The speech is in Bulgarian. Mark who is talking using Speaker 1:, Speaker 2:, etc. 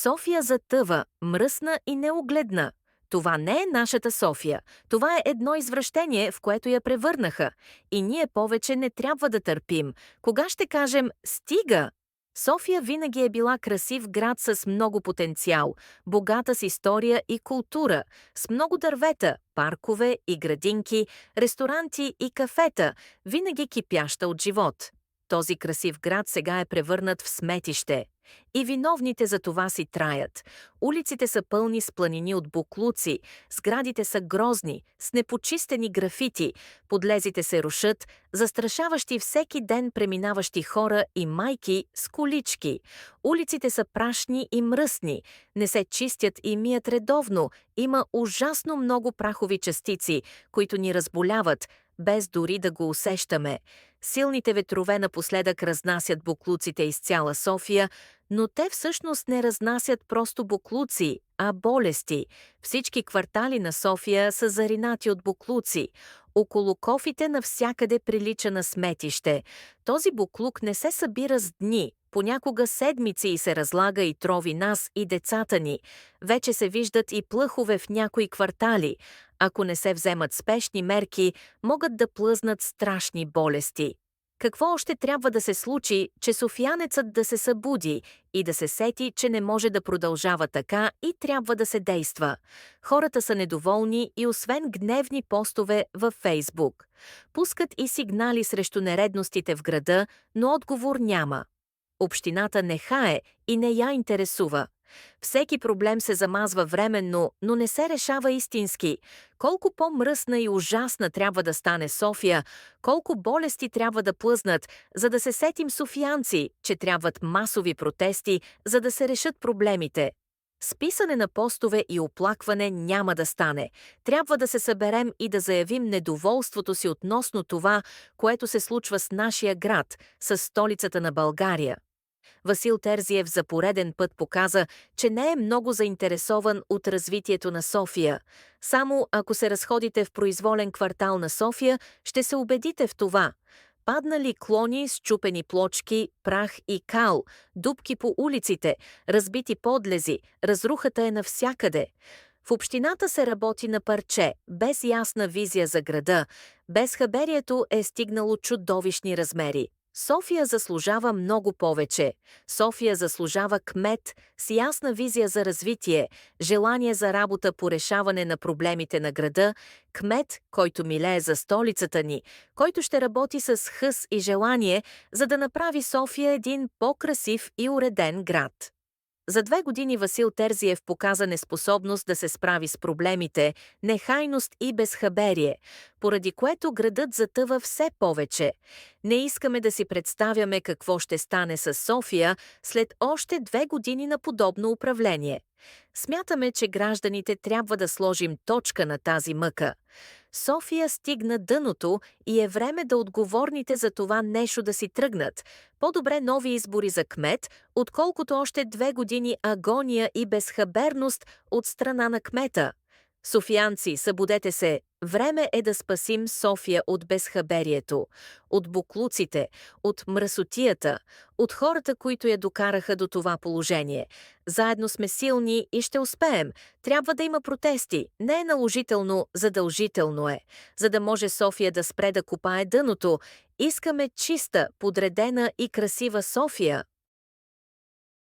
Speaker 1: София затъва, мръсна и неугледна. Това не е нашата София. Това е едно извращение, в което я превърнаха. И ние повече не трябва да търпим. Кога ще кажем «стига»? София винаги е била красив град с много потенциал, богата с история и култура, с много дървета, паркове и градинки, ресторанти и кафета, винаги кипяща от живот. Този красив град сега е превърнат в сметище. И виновните за това си траят. Улиците са пълни с планини от боклуци, сградите са грозни, с непочистени графити, подлезите се рушат, застрашаващи всеки ден преминаващи хора и майки с колички. Улиците са прашни и мръсни, не се чистят и мият редовно, има ужасно много прахови частици, които ни разболяват, без дори да го усещаме. Силните ветрове напоследък разнасят боклуците из цяла София, но те всъщност не разнасят просто боклуци, а болести. Всички квартали на София са заринати от боклуци. Около кофите навсякъде прилича на сметище. Този боклук не се събира с дни, понякога седмици и се разлага и трови нас и децата ни. Вече се виждат и плъхове в някои квартали. Ако не се вземат спешни мерки, могат да плъзнат страшни болести. Какво още трябва да се случи, че софиянецът да се събуди и да се сети, че не може да продължава така и трябва да се действа? Хората са недоволни и освен гневни постове във Фейсбук. Пускат и сигнали срещу нередностите в града, но отговор няма. Общината не хае и не я интересува. Всеки проблем се замазва временно, но не се решава истински. Колко по-мръсна и ужасна трябва да стане София, колко болести трябва да плъзнат, за да се сетим софиянци, че трябват масови протести, за да се решат проблемите. С писане на постове и оплакване няма да стане. Трябва да се съберем и да заявим недоволството си относно това, което се случва с нашия град, с столицата на България. Васил Терзиев за пореден път показа, че не е много заинтересован от развитието на София. Само ако се разходите в произволен квартал на София, ще се убедите в това. Паднали клони, счупени плочки, прах и кал, дупки по улиците, разбити подлези, разрухата е навсякъде. В общината се работи на парче, без ясна визия за града, безхаберието е стигнало чудовищни размери. София заслужава много повече. София заслужава кмет с ясна визия за развитие, желание за работа по решаване на проблемите на града, кмет, който милее за столицата ни, който ще работи с хъс и желание, за да направи София един по-красив и уреден град. За 2 години Васил Терзиев показа неспособност да се справи с проблемите, нехайност и безхаберие, поради което градът затъва все повече. Не искаме да си представяме какво ще стане с София след още 2 години на подобно управление. Смятаме, че гражданите трябва да сложим точка на тази мъка. София стигна дъното и е време да отговорните за това нещо да си тръгнат. По-добре нови избори за кмет, отколкото още 2 години агония и безхаберност от страна на кмета. Софиянци, събудете се! Време е да спасим София от безхаберието, от боклуците, от мръсотията, от хората, които я докараха до това положение. Заедно сме силни и ще успеем. Трябва да има протести. Не е наложително, задължително е. За да може София да спре да копае дъното, искаме чиста, подредена и красива София.